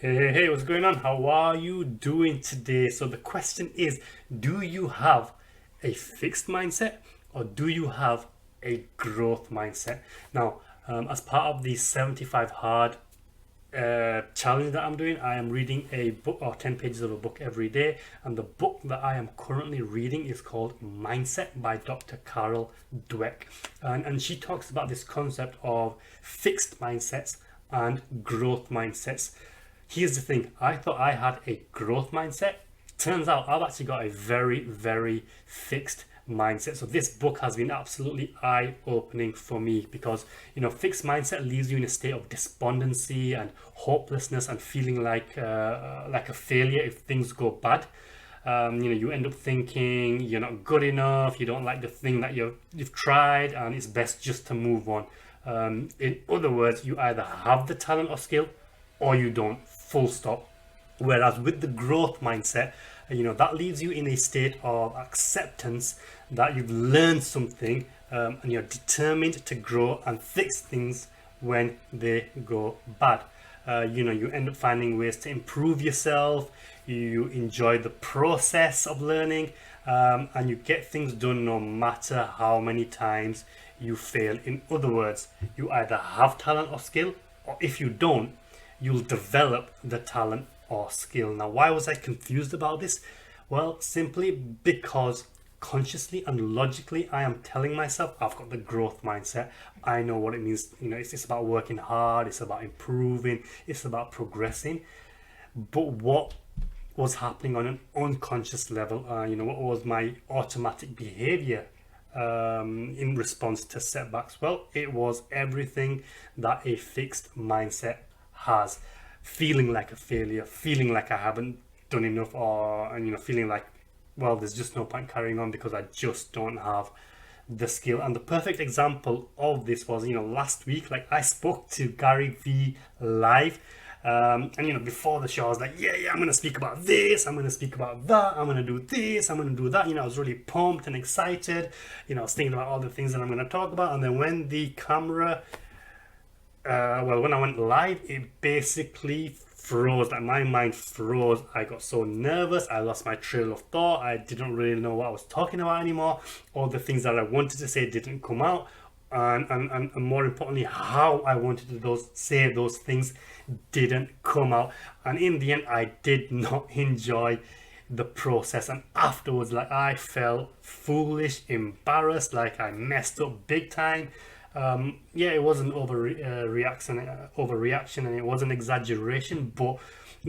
Hey, what's going on? How are you doing today? So the question is, do you have a fixed mindset or do you have a growth mindset? Now, as part of the 75 hard challenge that I'm doing, I am reading a book or 10 pages of a book every day. And the book that I am currently reading is called Mindset by Dr. Carol Dweck. And she talks about this concept of fixed mindsets and growth mindsets. Here's the thing, I thought I had a growth mindset. Turns out I've actually got a very fixed mindset. So this book has been absolutely eye-opening for me because fixed mindset leaves you in a state of despondency and hopelessness and feeling like a failure if things go bad. You end up thinking you're not good enough, you don't like the thing that you've tried, and it's best just to move on. In other words, you either have the talent or skill or you don't, full stop. Whereas with the growth mindset, that leaves you in a state of acceptance that you've learned something, and you're determined to grow and fix things when they go bad. You end up finding ways to improve yourself, you enjoy the process of learning, and you get things done no matter how many times you fail. In other words, you either have talent or skill, or if you don't, you'll develop the talent or skill. Now, why was I confused about this? Well, simply because consciously and logically I am telling myself I've got the growth mindset. I know what it means. It's about working hard, it's about improving, it's about progressing. But what was happening on an unconscious level, what was my automatic behavior in response to setbacks? Well, it was everything that a fixed mindset has. Feeling like a failure, feeling like I haven't done enough, or feeling like, well, there's just no point carrying on because I just don't have the skill. And the perfect example of this was, last week, like I spoke to Gary V live, and before the show I was like, yeah, I'm going to speak about this, I'm going to speak about that, I'm going to do this, I'm going to do that. I was really pumped and excited. I was thinking about all the things that I'm going to talk about. And then when the camera when I went live, it basically froze. Like my mind froze. I got so nervous, I lost my trail of thought, I didn't really know what I was talking about anymore. All the things that I wanted to say didn't come out, and more importantly, how I wanted to say those things didn't come out. And in the end, I did not enjoy the process, and afterwards, like, I felt foolish, embarrassed, like I messed up big time. It was an overreaction, and it was an exaggeration, but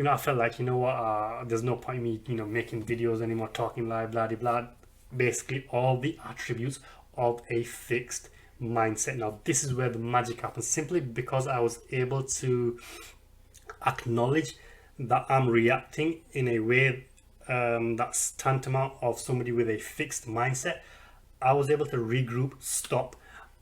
I felt like, there's no point in me making videos anymore, talking live, blah blah blah. Basically all the attributes of a fixed mindset. Now this is where the magic happens, simply because I was able to acknowledge that I'm reacting in a way that's tantamount of somebody with a fixed mindset. I was able to regroup, stop,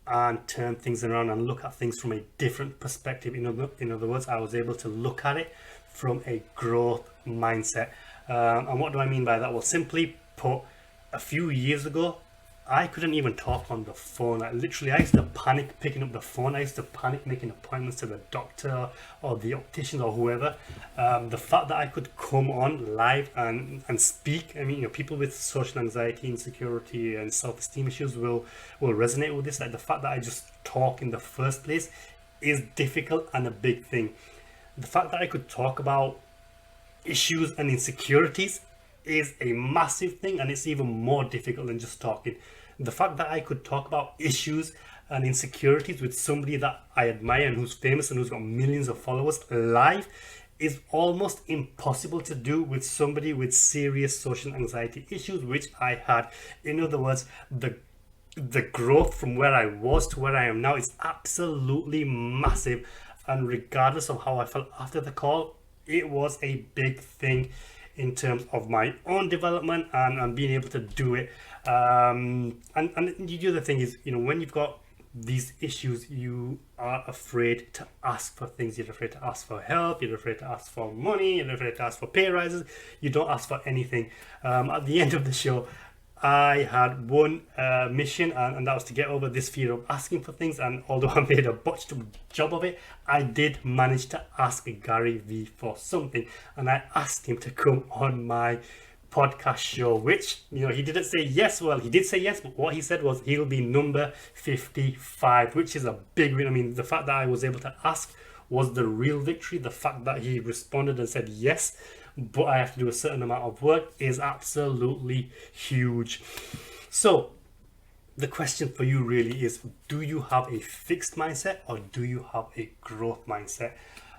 and turn things around and look at things from a different perspective. In other words, I was able to look at it from a growth mindset. And what do I mean by that? Well, simply put, a few years ago, I couldn't even talk on the phone. Like, literally, I used to panic picking up the phone. I used to panic making appointments to the doctor or the optician or whoever. The fact that I could come on live and speak, people with social anxiety, insecurity, and self-esteem issues will resonate with this. Like, the fact that I just talk in the first place is difficult and a big thing. The fact that I could talk about issues and insecurities is a massive thing, and it's even more difficult than just talking. The fact that I could talk about issues and insecurities with somebody that I admire and who's famous and who's got millions of followers live is almost impossible to do with somebody with serious social anxiety issues, which I had. In other words, the growth from where I was to where I am now is absolutely massive, and regardless of how I felt after the call, it was a big thing in terms of my own development and being able to do it. And the other thing is, when you've got these issues, you are afraid to ask for things. You're afraid to ask for help, you're afraid to ask for money, you're afraid to ask for pay rises. You don't ask for anything. At the end of the show, I had one mission, and that was to get over this fear of asking for things. And although I made a botched job of it, I did manage to ask Gary Vee for something, and I asked him to come on my podcast show, which, he didn't say yes. Well, he did say yes, but what he said was he'll be number 55, which is a big win. I mean, the fact that I was able to ask was the real victory. The fact that he responded and said yes, but I have to do a certain amount of work, is absolutely huge. So the question for you really is, do you have a fixed mindset or do you have a growth mindset?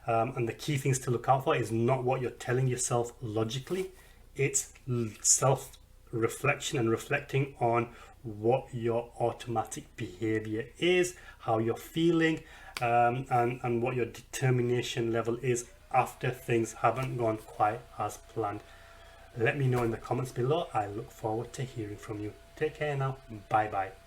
And the key things to look out for is not what you're telling yourself logically. It's self-reflection and reflecting on what your automatic behavior is, how you're feeling, and what your determination level is after things haven't gone quite as planned. Let me know in the comments below. I look forward to hearing from you. Take care now. Bye bye.